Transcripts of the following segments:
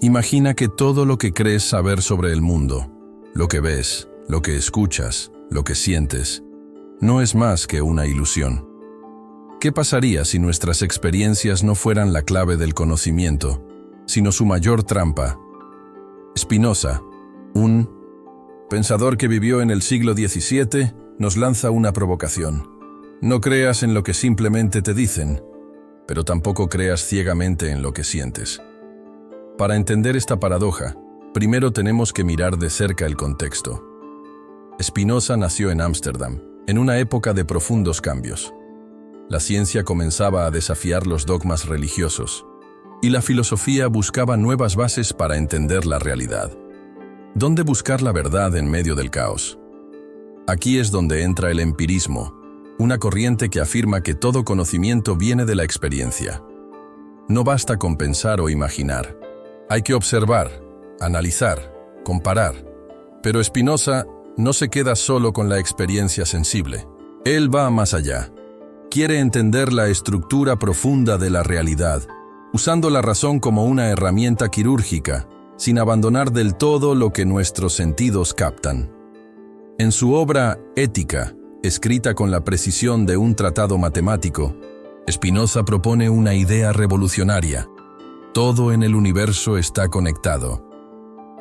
Imagina que todo lo que crees saber sobre el mundo, lo que ves, lo que escuchas, lo que sientes, no es más que una ilusión. ¿Qué pasaría si nuestras experiencias no fueran la clave del conocimiento, sino su mayor trampa? Spinoza, un pensador que vivió en el siglo XVII, nos lanza una provocación. No creas en lo que simplemente te dicen, pero tampoco creas ciegamente en lo que sientes. Para entender esta paradoja, primero tenemos que mirar de cerca el contexto. Spinoza nació en Ámsterdam, en una época de profundos cambios. La ciencia comenzaba a desafiar los dogmas religiosos, y la filosofía buscaba nuevas bases para entender la realidad. ¿Dónde buscar la verdad en medio del caos? Aquí es donde entra el empirismo, una corriente que afirma que todo conocimiento viene de la experiencia. No basta con pensar o imaginar. Hay que observar, analizar, comparar. Pero Spinoza no se queda solo con la experiencia sensible. Él va más allá. Quiere entender la estructura profunda de la realidad, usando la razón como una herramienta quirúrgica, sin abandonar del todo lo que nuestros sentidos captan. En su obra Ética, escrita con la precisión de un tratado matemático, Spinoza propone una idea revolucionaria. Todo en el universo está conectado.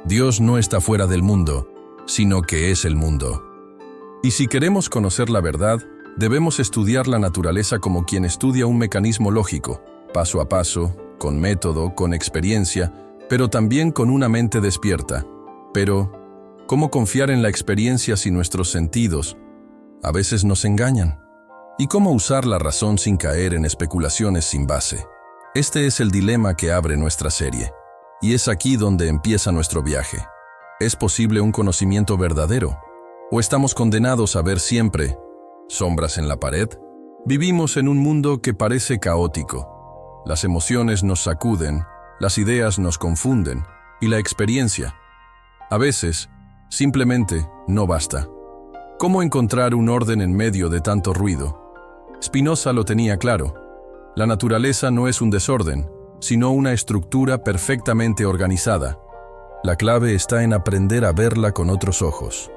Dios no está fuera del mundo, sino que es el mundo. Y si queremos conocer la verdad, debemos estudiar la naturaleza como quien estudia un mecanismo lógico, paso a paso, con método, con experiencia, pero también con una mente despierta. Pero, ¿cómo confiar en la experiencia si nuestros sentidos a veces nos engañan? ¿Y cómo usar la razón sin caer en especulaciones sin base? Este es el dilema que abre nuestra serie. Y es aquí donde empieza nuestro viaje. ¿Es posible un conocimiento verdadero? ¿O estamos condenados a ver siempre sombras en la pared? Vivimos en un mundo que parece caótico. Las emociones nos sacuden, las ideas nos confunden, y la experiencia, a veces, simplemente no basta. ¿Cómo encontrar un orden en medio de tanto ruido? Spinoza lo tenía claro. La naturaleza no es un desorden, sino una estructura perfectamente organizada. La clave está en aprender a verla con otros ojos.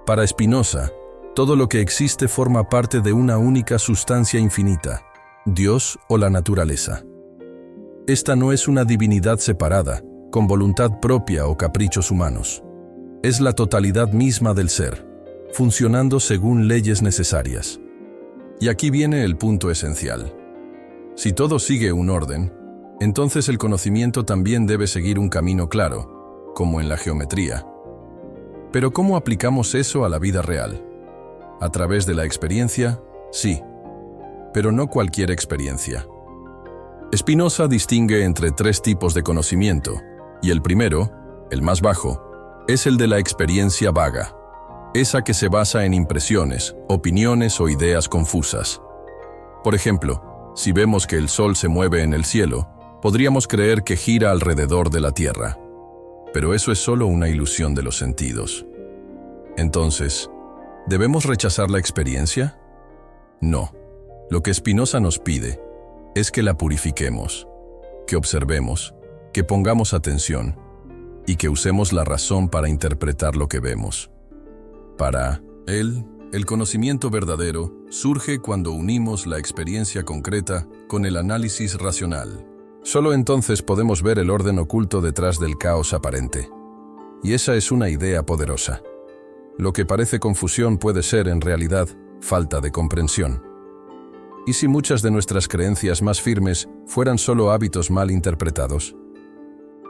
Para Spinoza, todo lo que existe forma parte de una única sustancia infinita, Dios o la naturaleza. Esta no es una divinidad separada, con voluntad propia o caprichos humanos. Es la totalidad misma del ser, funcionando según leyes necesarias. Y aquí viene el punto esencial. Si todo sigue un orden, entonces el conocimiento también debe seguir un camino claro, como en la geometría. Pero ¿cómo aplicamos eso a la vida real? ¿A través de la experiencia? Sí, pero no cualquier experiencia. Spinoza distingue entre tres tipos de conocimiento, y el primero, el más bajo, es el de la experiencia vaga, esa que se basa en impresiones, opiniones o ideas confusas. Por ejemplo, si vemos que el sol se mueve en el cielo, podríamos creer que gira alrededor de la Tierra. Pero eso es solo una ilusión de los sentidos. Entonces, ¿debemos rechazar la experiencia? No. Lo que Spinoza nos pide es que la purifiquemos, que observemos, que pongamos atención y que usemos la razón para interpretar lo que vemos. Para él, el conocimiento verdadero surge cuando unimos la experiencia concreta con el análisis racional. Solo entonces podemos ver el orden oculto detrás del caos aparente. Y esa es una idea poderosa. Lo que parece confusión puede ser, en realidad, falta de comprensión. ¿Y si muchas de nuestras creencias más firmes fueran solo hábitos mal interpretados?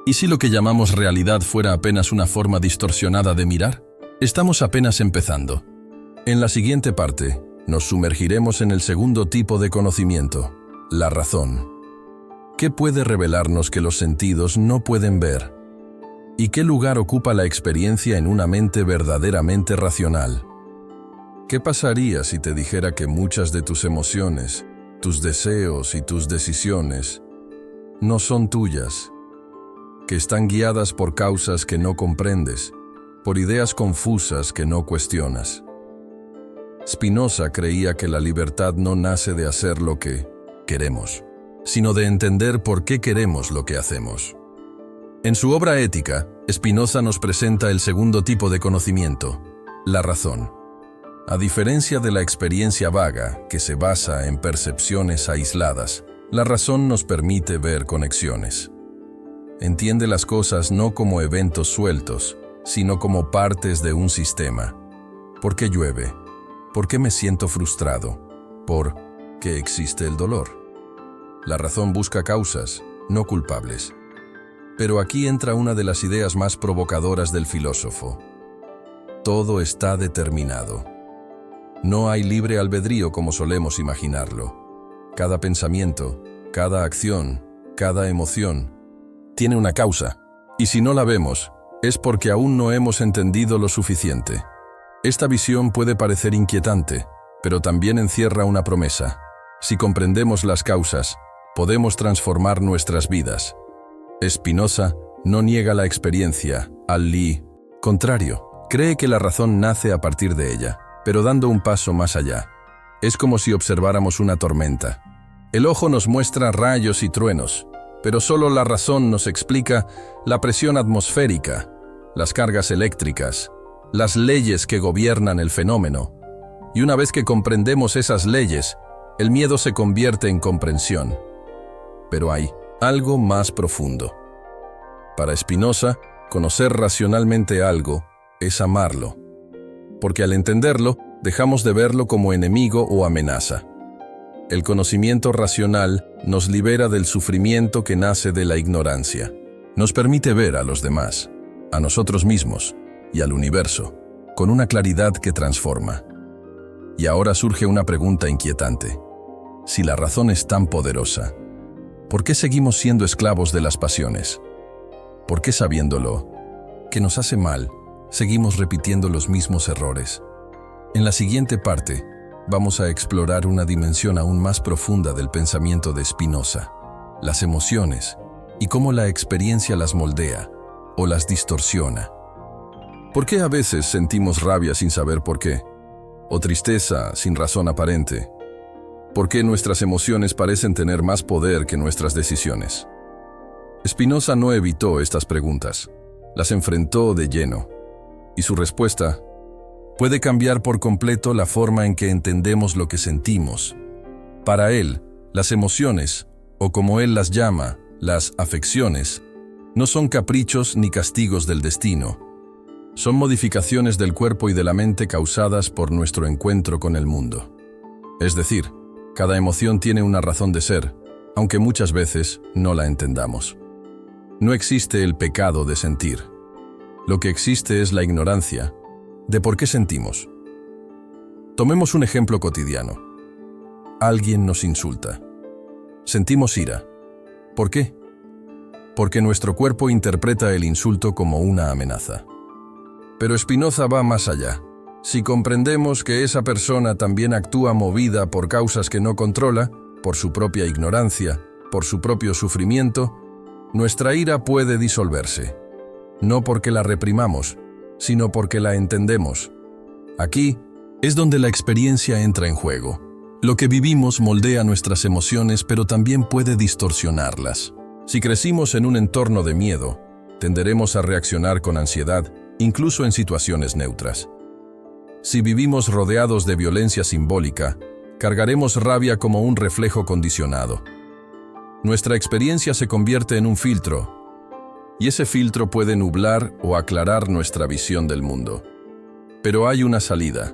¿Y si lo que llamamos realidad fuera apenas una forma distorsionada de mirar? Estamos apenas empezando. En la siguiente parte, nos sumergiremos en el segundo tipo de conocimiento, la razón. ¿Qué puede revelarnos que los sentidos no pueden ver? ¿Y qué lugar ocupa la experiencia en una mente verdaderamente racional? ¿Qué pasaría si te dijera que muchas de tus emociones, tus deseos y tus decisiones no son tuyas, que están guiadas por causas que no comprendes, por ideas confusas que no cuestionas? Spinoza creía que la libertad no nace de hacer lo que queremos, sino de entender por qué queremos lo que hacemos. En su obra Ética, Spinoza nos presenta el segundo tipo de conocimiento, la razón. A diferencia de la experiencia vaga, que se basa en percepciones aisladas, la razón nos permite ver conexiones. Entiende las cosas no como eventos sueltos, sino como partes de un sistema. ¿Por qué llueve? ¿Por qué me siento frustrado? ¿Por qué existe el dolor? La razón busca causas, no culpables. Pero aquí entra una de las ideas más provocadoras del filósofo. Todo está determinado. No hay libre albedrío como solemos imaginarlo. Cada pensamiento, cada acción, cada emoción, tiene una causa, y si no la vemos, es porque aún no hemos entendido lo suficiente. Esta visión puede parecer inquietante, pero también encierra una promesa. Si comprendemos las causas, podemos transformar nuestras vidas. Spinoza no niega la experiencia, al contrario, cree que la razón nace a partir de ella, pero dando un paso más allá. Es como si observáramos una tormenta. El ojo nos muestra rayos y truenos, pero solo la razón nos explica la presión atmosférica, las cargas eléctricas, las leyes que gobiernan el fenómeno. Y una vez que comprendemos esas leyes, el miedo se convierte en comprensión. Pero hay algo más profundo. Para Spinoza, conocer racionalmente algo es amarlo, porque al entenderlo, dejamos de verlo como enemigo o amenaza. El conocimiento racional nos libera del sufrimiento que nace de la ignorancia. Nos permite ver a los demás, a nosotros mismos y al universo, con una claridad que transforma. Y ahora surge una pregunta inquietante. Si la razón es tan poderosa, ¿por qué seguimos siendo esclavos de las pasiones? ¿Por qué sabiéndolo, que nos hace mal, seguimos repitiendo los mismos errores? En la siguiente parte, vamos a explorar una dimensión aún más profunda del pensamiento de Spinoza, las emociones, y cómo la experiencia las moldea o las distorsiona. ¿Por qué a veces sentimos rabia sin saber por qué? ¿O tristeza sin razón aparente? ¿Por qué nuestras emociones parecen tener más poder que nuestras decisiones? Spinoza no evitó estas preguntas, las enfrentó de lleno, y su respuesta puede cambiar por completo la forma en que entendemos lo que sentimos. Para él, las emociones, o como él las llama, las afecciones, no son caprichos ni castigos del destino. Son modificaciones del cuerpo y de la mente causadas por nuestro encuentro con el mundo. Es decir, cada emoción tiene una razón de ser, aunque muchas veces no la entendamos. No existe el pecado de sentir. Lo que existe es la ignorancia de por qué sentimos. Tomemos un ejemplo cotidiano. Alguien nos insulta. Sentimos ira. ¿Por qué? Porque nuestro cuerpo interpreta el insulto como una amenaza. Pero Spinoza va más allá. Si comprendemos que esa persona también actúa movida por causas que no controla, por su propia ignorancia, por su propio sufrimiento, nuestra ira puede disolverse. No porque la reprimamos, sino porque la entendemos. Aquí es donde la experiencia entra en juego. Lo que vivimos moldea nuestras emociones, pero también puede distorsionarlas. Si crecimos en un entorno de miedo, tenderemos a reaccionar con ansiedad, incluso en situaciones neutras. Si vivimos rodeados de violencia simbólica, cargaremos rabia como un reflejo condicionado. Nuestra experiencia se convierte en un filtro, y ese filtro puede nublar o aclarar nuestra visión del mundo. Pero hay una salida.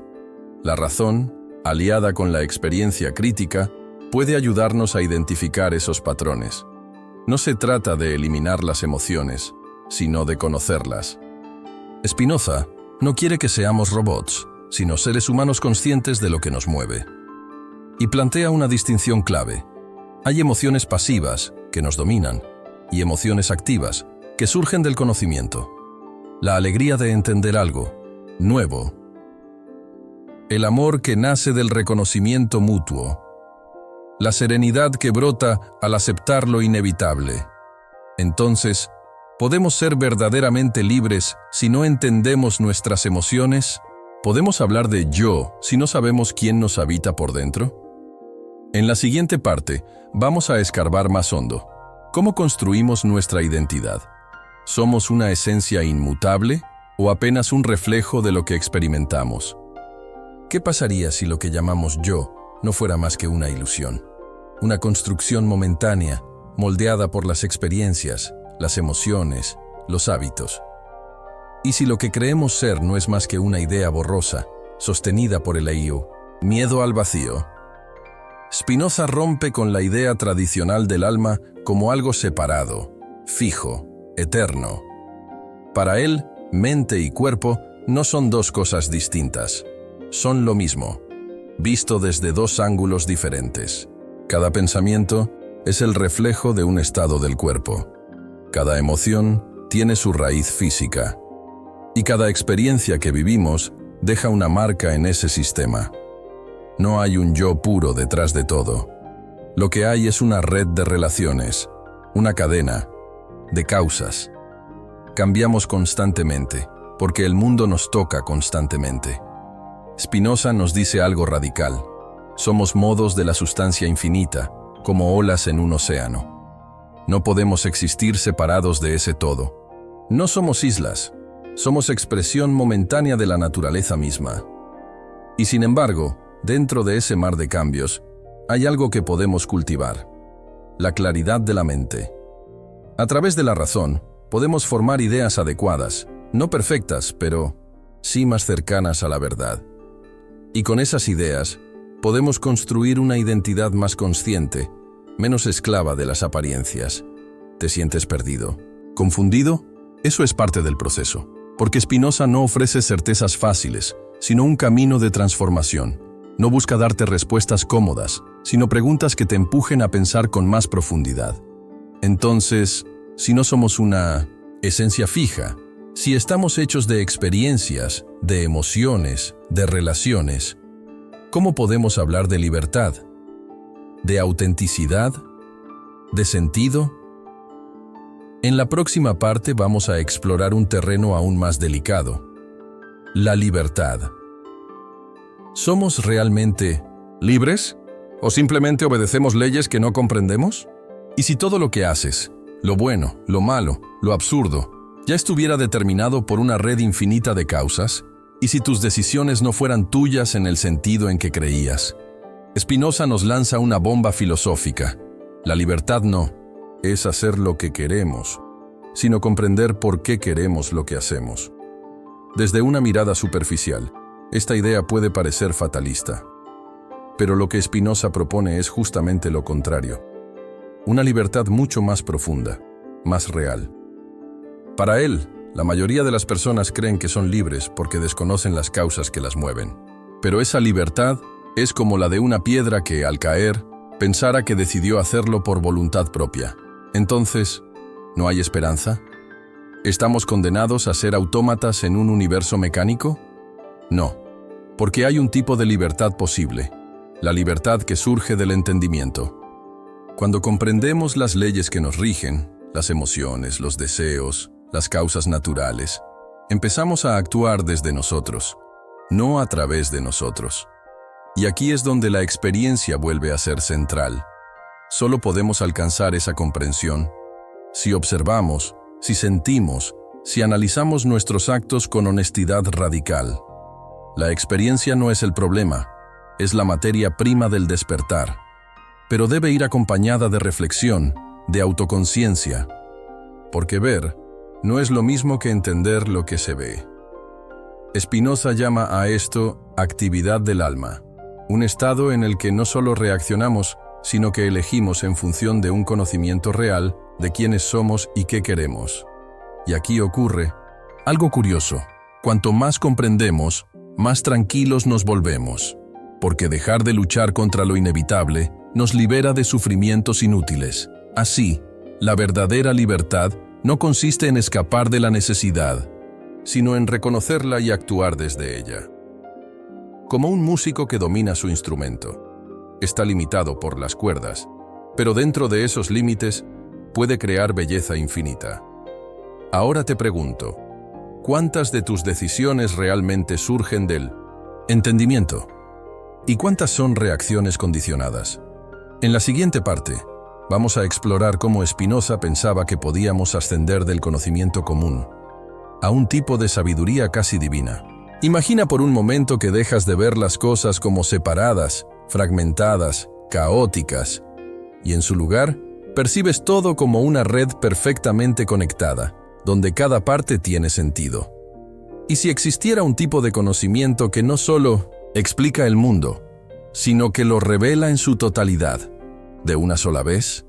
La razón, aliada con la experiencia crítica, puede ayudarnos a identificar esos patrones. No se trata de eliminar las emociones, sino de conocerlas. Spinoza no quiere que seamos robots, sino seres humanos conscientes de lo que nos mueve. Y plantea una distinción clave. Hay emociones pasivas, que nos dominan, y emociones activas, que surgen del conocimiento. La alegría de entender algo nuevo. El amor que nace del reconocimiento mutuo. La serenidad que brota al aceptar lo inevitable. Entonces, ¿podemos ser verdaderamente libres si no entendemos nuestras emociones? ¿Podemos hablar de yo si no sabemos quién nos habita por dentro? En la siguiente parte, vamos a escarbar más hondo. ¿Cómo construimos nuestra identidad? ¿Somos una esencia inmutable o apenas un reflejo de lo que experimentamos? ¿Qué pasaría si lo que llamamos yo no fuera más que una ilusión? Una construcción momentánea, moldeada por las experiencias, las emociones, los hábitos. ¿Y si lo que creemos ser no es más que una idea borrosa, sostenida por el miedo al vacío? Spinoza rompe con la idea tradicional del alma como algo separado, fijo, eterno. Para él, mente y cuerpo no son dos cosas distintas. Son lo mismo, visto desde dos ángulos diferentes. Cada pensamiento es el reflejo de un estado del cuerpo. Cada emoción tiene su raíz física. Y cada experiencia que vivimos deja una marca en ese sistema. No hay un yo puro detrás de todo. Lo que hay es una red de relaciones, una cadena, de causas. Cambiamos constantemente, porque el mundo nos toca constantemente. Spinoza nos dice algo radical. Somos modos de la sustancia infinita, como olas en un océano. No podemos existir separados de ese todo. No somos islas, somos expresión momentánea de la naturaleza misma. Y sin embargo, dentro de ese mar de cambios, hay algo que podemos cultivar: la claridad de la mente. A través de la razón, podemos formar ideas adecuadas, no perfectas, pero sí más cercanas a la verdad. Y con esas ideas, podemos construir una identidad más consciente, menos esclava de las apariencias. ¿Te sientes perdido? ¿Confundido? Eso es parte del proceso, porque Spinoza no ofrece certezas fáciles, sino un camino de transformación. No busca darte respuestas cómodas, sino preguntas que te empujen a pensar con más profundidad. Entonces, si no somos una esencia fija, si estamos hechos de experiencias, de emociones, de relaciones, ¿cómo podemos hablar de libertad? ¿De autenticidad? ¿De sentido? En la próxima parte vamos a explorar un terreno aún más delicado: la libertad. ¿Somos realmente libres? ¿O simplemente obedecemos leyes que no comprendemos? ¿Y si todo lo que haces, lo bueno, lo malo, lo absurdo, ya estuviera determinado por una red infinita de causas? ¿Y si tus decisiones no fueran tuyas en el sentido en que creías? Spinoza nos lanza una bomba filosófica. La libertad no es hacer lo que queremos, sino comprender por qué queremos lo que hacemos. Desde una mirada superficial, esta idea puede parecer fatalista. Pero lo que Spinoza propone es justamente lo contrario. Una libertad mucho más profunda, más real. Para él, la mayoría de las personas creen que son libres porque desconocen las causas que las mueven. Pero esa libertad es como la de una piedra que, al caer, pensara que decidió hacerlo por voluntad propia. Entonces, ¿no hay esperanza? ¿Estamos condenados a ser autómatas en un universo mecánico? No, porque hay un tipo de libertad posible, la libertad que surge del entendimiento. Cuando comprendemos las leyes que nos rigen, las emociones, los deseos, las causas naturales, empezamos a actuar desde nosotros, no a través de nosotros. Y aquí es donde la experiencia vuelve a ser central. Solo podemos alcanzar esa comprensión si observamos, si sentimos, si analizamos nuestros actos con honestidad radical. La experiencia no es el problema, es la materia prima del despertar, pero debe ir acompañada de reflexión, de autoconciencia, porque ver no es lo mismo que entender lo que se ve. Spinoza llama a esto actividad del alma, un estado en el que no solo reaccionamos, sino que elegimos en función de un conocimiento real de quiénes somos y qué queremos. Y aquí ocurre algo curioso: cuanto más comprendemos, más tranquilos nos volvemos, porque dejar de luchar contra lo inevitable nos libera de sufrimientos inútiles. Así, la verdadera libertad no consiste en escapar de la necesidad, sino en reconocerla y actuar desde ella. Como un músico que domina su instrumento. Está limitado por las cuerdas, pero dentro de esos límites puede crear belleza infinita. Ahora te pregunto, ¿cuántas de tus decisiones realmente surgen del entendimiento? ¿Y cuántas son reacciones condicionadas? En la siguiente parte, vamos a explorar cómo Spinoza pensaba que podíamos ascender del conocimiento común a un tipo de sabiduría casi divina. Imagina por un momento que dejas de ver las cosas como separadas, fragmentadas, caóticas, y en su lugar, percibes todo como una red perfectamente conectada, donde cada parte tiene sentido. ¿Y si existiera un tipo de conocimiento que no solo explica el mundo, sino que lo revela en su totalidad, de una sola vez?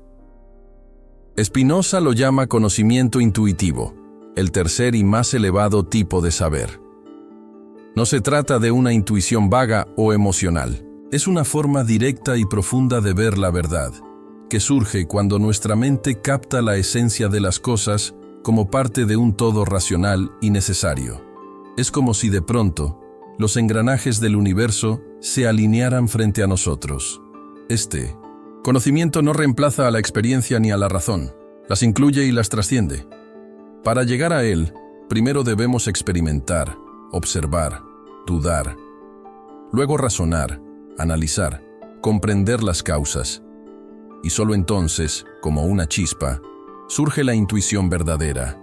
Spinoza lo llama conocimiento intuitivo, el tercer y más elevado tipo de saber. No se trata de una intuición vaga o emocional, es una forma directa y profunda de ver la verdad, que surge cuando nuestra mente capta la esencia de las cosas como parte de un todo racional y necesario. Es como si de pronto los engranajes del universo se alinearan frente a nosotros. Este conocimiento no reemplaza a la experiencia ni a la razón, las incluye y las trasciende. Para llegar a él, primero debemos experimentar, observar, dudar, luego razonar, analizar, comprender las causas. Y solo entonces, como una chispa, surge la intuición verdadera,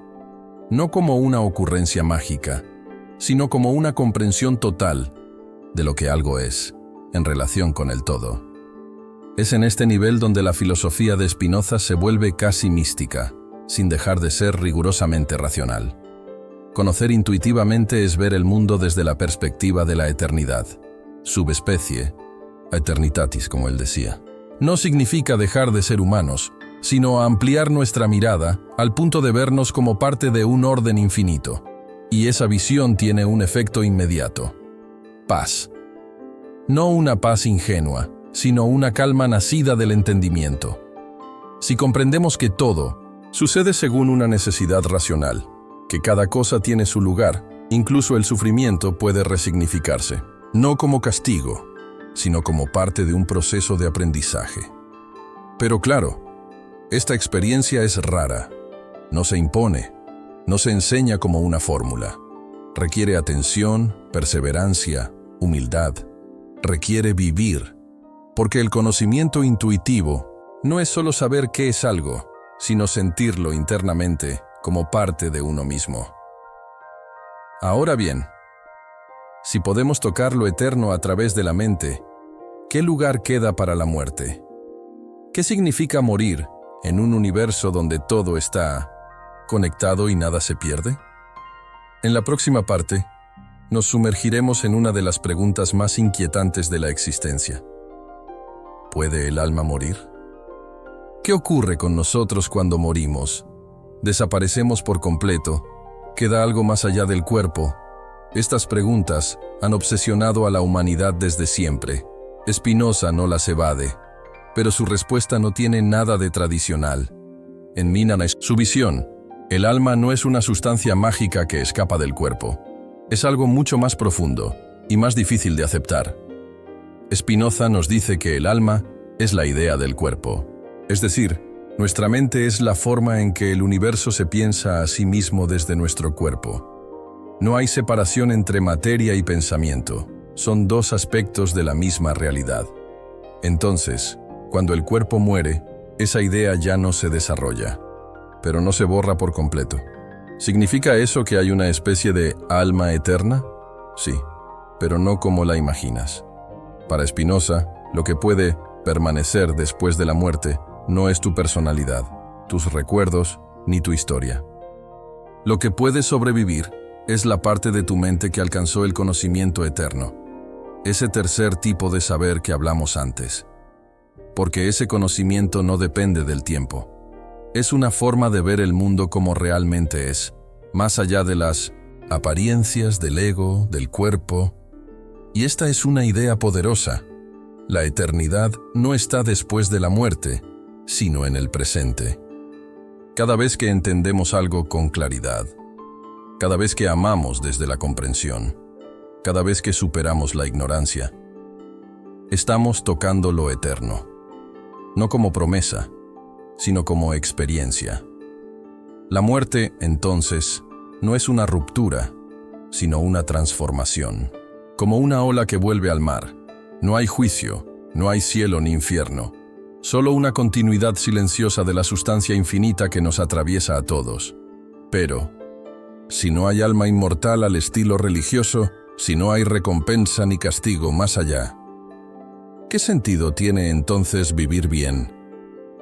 no como una ocurrencia mágica, sino como una comprensión total de lo que algo es, en relación con el todo. Es en este nivel donde la filosofía de Spinoza se vuelve casi mística, sin dejar de ser rigurosamente racional. Conocer intuitivamente es ver el mundo desde la perspectiva de la eternidad, subespecie, aeternitatis, como él decía. No significa dejar de ser humanos, sino ampliar nuestra mirada al punto de vernos como parte de un orden infinito. Y esa visión tiene un efecto inmediato: paz. No una paz ingenua, sino una calma nacida del entendimiento. Si comprendemos que todo sucede según una necesidad racional, que cada cosa tiene su lugar, incluso el sufrimiento puede resignificarse, no como castigo, sino como parte de un proceso de aprendizaje. Pero claro, esta experiencia es rara, no se impone, no se enseña como una fórmula. Requiere atención, perseverancia, humildad. Requiere vivir, porque el conocimiento intuitivo no es solo saber qué es algo, sino sentirlo internamente como parte de uno mismo. Ahora bien, si podemos tocar lo eterno a través de la mente, ¿qué lugar queda para la muerte? ¿Qué significa morir en un universo donde todo está conectado y nada se pierde? En la próxima parte, nos sumergiremos en una de las preguntas más inquietantes de la existencia. ¿Puede el alma morir? ¿Qué ocurre con nosotros cuando morimos? ¿Desaparecemos por completo? ¿Queda algo más allá del cuerpo? Estas preguntas han obsesionado a la humanidad desde siempre. Spinoza no las evade, pero su respuesta no tiene nada de tradicional. En Minanes, su visión, el alma no es una sustancia mágica que escapa del cuerpo. Es algo mucho más profundo y más difícil de aceptar. Spinoza nos dice que el alma es la idea del cuerpo. Es decir, nuestra mente es la forma en que el universo se piensa a sí mismo desde nuestro cuerpo. No hay separación entre materia y pensamiento. Son dos aspectos de la misma realidad. Entonces, cuando el cuerpo muere, esa idea ya no se desarrolla, pero no se borra por completo. ¿Significa eso que hay una especie de alma eterna? Sí, pero no como la imaginas. Para Spinoza, lo que puede permanecer después de la muerte no es tu personalidad, tus recuerdos, ni tu historia. Lo que puede sobrevivir es la parte de tu mente que alcanzó el conocimiento eterno, ese tercer tipo de saber que hablamos antes. Porque ese conocimiento no depende del tiempo. Es una forma de ver el mundo como realmente es, más allá de las apariencias del ego, del cuerpo. Y esta es una idea poderosa. La eternidad no está después de la muerte, sino en el presente. Cada vez que entendemos algo con claridad, cada vez que amamos desde la comprensión, cada vez que superamos la ignorancia, estamos tocando lo eterno, no como promesa, sino como experiencia. La muerte, entonces, no es una ruptura, sino una transformación, como una ola que vuelve al mar. No hay juicio, no hay cielo ni infierno, solo una continuidad silenciosa de la sustancia infinita que nos atraviesa a todos. Pero, si no hay alma inmortal al estilo religioso, si no hay recompensa ni castigo más allá, ¿qué sentido tiene entonces vivir bien?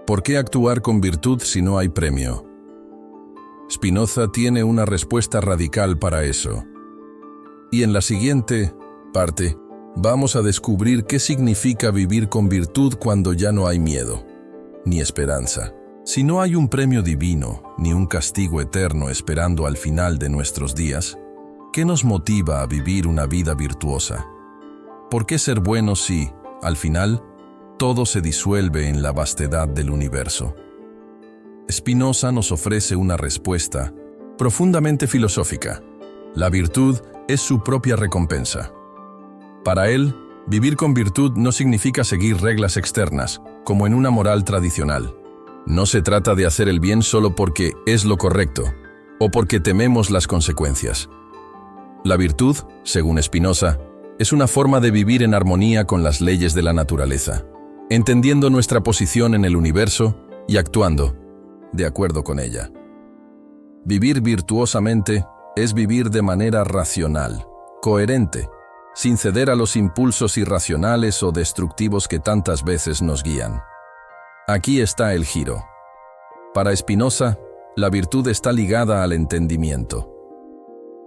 ¿Por qué actuar con virtud si no hay premio? Spinoza tiene una respuesta radical para eso. Y en la siguiente parte, vamos a descubrir qué significa vivir con virtud cuando ya no hay miedo, ni esperanza. Si no hay un premio divino, ni un castigo eterno esperando al final de nuestros días, ¿qué nos motiva a vivir una vida virtuosa? ¿Por qué ser buenos si, al final, todo se disuelve en la vastedad del universo? Spinoza nos ofrece una respuesta profundamente filosófica. La virtud es su propia recompensa. Para él, vivir con virtud no significa seguir reglas externas, como en una moral tradicional. No se trata de hacer el bien solo porque es lo correcto, o porque tememos las consecuencias. La virtud, según Spinoza, es una forma de vivir en armonía con las leyes de la naturaleza, entendiendo nuestra posición en el universo y actuando de acuerdo con ella. Vivir virtuosamente es vivir de manera racional, coherente, sin ceder a los impulsos irracionales o destructivos que tantas veces nos guían. Aquí está el giro. Para Spinoza, la virtud está ligada al entendimiento.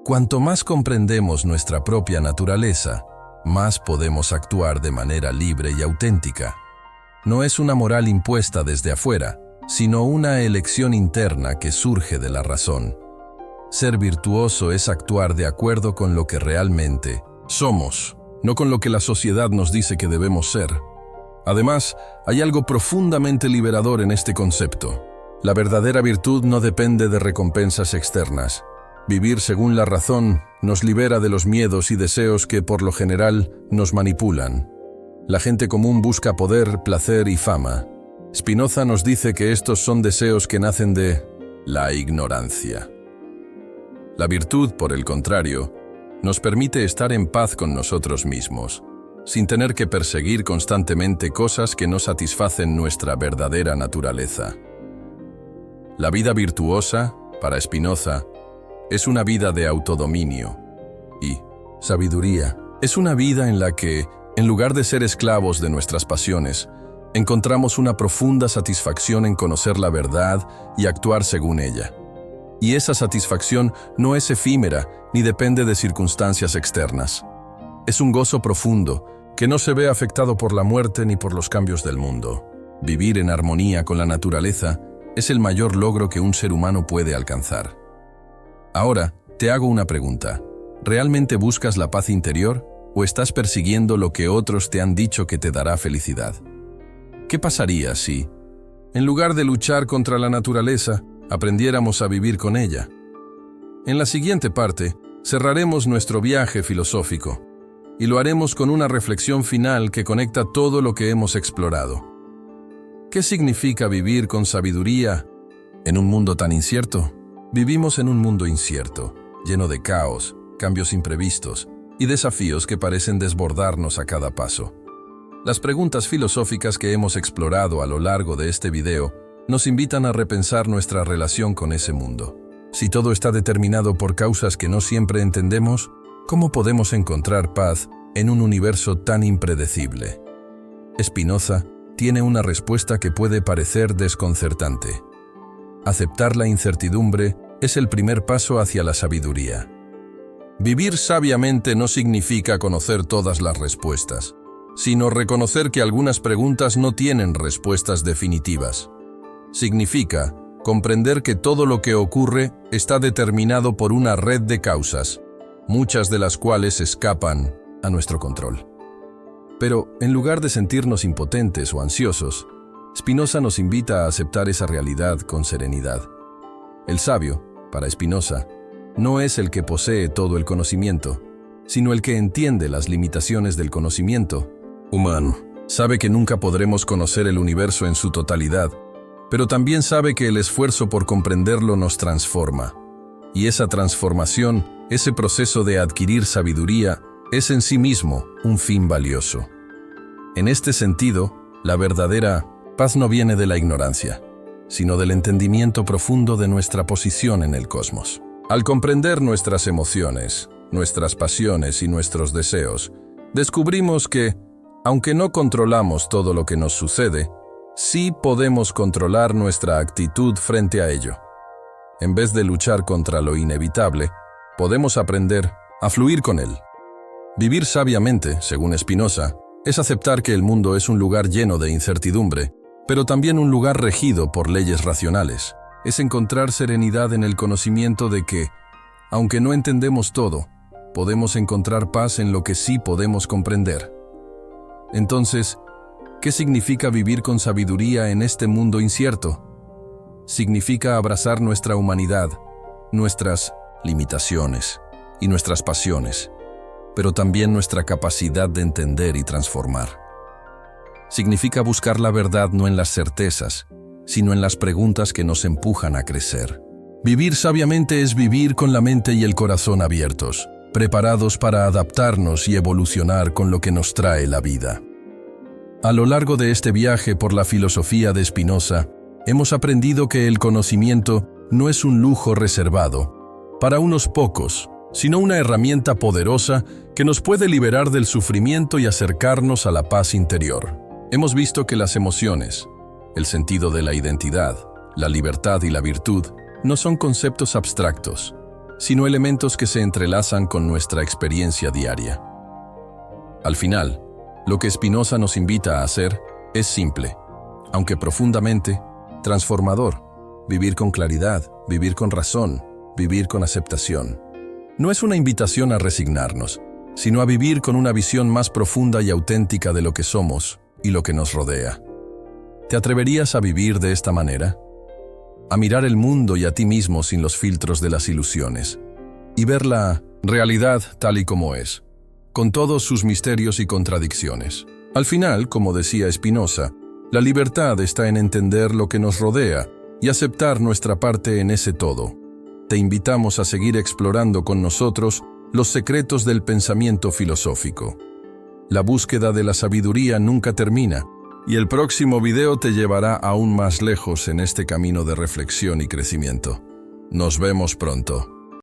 Cuanto más comprendemos nuestra propia naturaleza, más podemos actuar de manera libre y auténtica. No es una moral impuesta desde afuera, sino una elección interna que surge de la razón. Ser virtuoso es actuar de acuerdo con lo que realmente somos, no con lo que la sociedad nos dice que debemos ser. Además, hay algo profundamente liberador en este concepto. La verdadera virtud no depende de recompensas externas. Vivir según la razón nos libera de los miedos y deseos que, por lo general, nos manipulan. La gente común busca poder, placer y fama. Spinoza nos dice que estos son deseos que nacen de la ignorancia. La virtud, por el contrario, nos permite estar en paz con nosotros mismos, sin tener que perseguir constantemente cosas que no satisfacen nuestra verdadera naturaleza. La vida virtuosa, para Spinoza, es una vida de autodominio y sabiduría. Es una vida en la que, en lugar de ser esclavos de nuestras pasiones, encontramos una profunda satisfacción en conocer la verdad y actuar según ella. Y esa satisfacción no es efímera ni depende de circunstancias externas. Es un gozo profundo que no se ve afectado por la muerte ni por los cambios del mundo. Vivir en armonía con la naturaleza es el mayor logro que un ser humano puede alcanzar. Ahora, te hago una pregunta. ¿Realmente buscas la paz interior o estás persiguiendo lo que otros te han dicho que te dará felicidad? ¿Qué pasaría si, en lugar de luchar contra la naturaleza, aprendiéramos a vivir con ella? En la siguiente parte, cerraremos nuestro viaje filosófico y lo haremos con una reflexión final que conecta todo lo que hemos explorado. ¿Qué significa vivir con sabiduría en un mundo tan incierto? Vivimos en un mundo incierto, lleno de caos, cambios imprevistos y desafíos que parecen desbordarnos a cada paso. Las preguntas filosóficas que hemos explorado a lo largo de este video nos invitan a repensar nuestra relación con ese mundo. Si todo está determinado por causas que no siempre entendemos, ¿cómo podemos encontrar paz en un universo tan impredecible? Spinoza tiene una respuesta que puede parecer desconcertante. Aceptar la incertidumbre es el primer paso hacia la sabiduría. Vivir sabiamente no significa conocer todas las respuestas, sino reconocer que algunas preguntas no tienen respuestas definitivas. Significa comprender que todo lo que ocurre está determinado por una red de causas, muchas de las cuales escapan a nuestro control. Pero, en lugar de sentirnos impotentes o ansiosos, Spinoza nos invita a aceptar esa realidad con serenidad. El sabio, para Spinoza, no es el que posee todo el conocimiento, sino el que entiende las limitaciones del conocimiento humano. Sabe que nunca podremos conocer el universo en su totalidad, pero también sabe que el esfuerzo por comprenderlo nos transforma. Y esa transformación, ese proceso de adquirir sabiduría, es en sí mismo un fin valioso. En este sentido, la verdadera Paz no viene de la ignorancia, sino del entendimiento profundo de nuestra posición en el cosmos. Al comprender nuestras emociones, nuestras pasiones y nuestros deseos, descubrimos que, aunque no controlamos todo lo que nos sucede, sí podemos controlar nuestra actitud frente a ello. En vez de luchar contra lo inevitable, podemos aprender a fluir con él. Vivir sabiamente, según Spinoza, es aceptar que el mundo es un lugar lleno de incertidumbre, pero también un lugar regido por leyes racionales. Es encontrar serenidad en el conocimiento de que, aunque no entendemos todo, podemos encontrar paz en lo que sí podemos comprender. Entonces, ¿qué significa vivir con sabiduría en este mundo incierto? Significa abrazar nuestra humanidad, nuestras limitaciones y nuestras pasiones, pero también nuestra capacidad de entender y transformar. Significa buscar la verdad no en las certezas, sino en las preguntas que nos empujan a crecer. Vivir sabiamente es vivir con la mente y el corazón abiertos, preparados para adaptarnos y evolucionar con lo que nos trae la vida. A lo largo de este viaje por la filosofía de Spinoza, hemos aprendido que el conocimiento no es un lujo reservado para unos pocos, sino una herramienta poderosa que nos puede liberar del sufrimiento y acercarnos a la paz interior. Hemos visto que las emociones, el sentido de la identidad, la libertad y la virtud no son conceptos abstractos, sino elementos que se entrelazan con nuestra experiencia diaria. Al final, lo que Spinoza nos invita a hacer es simple, aunque profundamente transformador: vivir con claridad, vivir con razón, vivir con aceptación. No es una invitación a resignarnos, sino a vivir con una visión más profunda y auténtica de lo que somos y lo que nos rodea. ¿Te atreverías a vivir de esta manera? A mirar el mundo y a ti mismo sin los filtros de las ilusiones, y ver la realidad tal y como es, con todos sus misterios y contradicciones. Al final, como decía Spinoza, la libertad está en entender lo que nos rodea y aceptar nuestra parte en ese todo. Te invitamos a seguir explorando con nosotros los secretos del pensamiento filosófico. La búsqueda de la sabiduría nunca termina, y el próximo video te llevará aún más lejos en este camino de reflexión y crecimiento. Nos vemos pronto.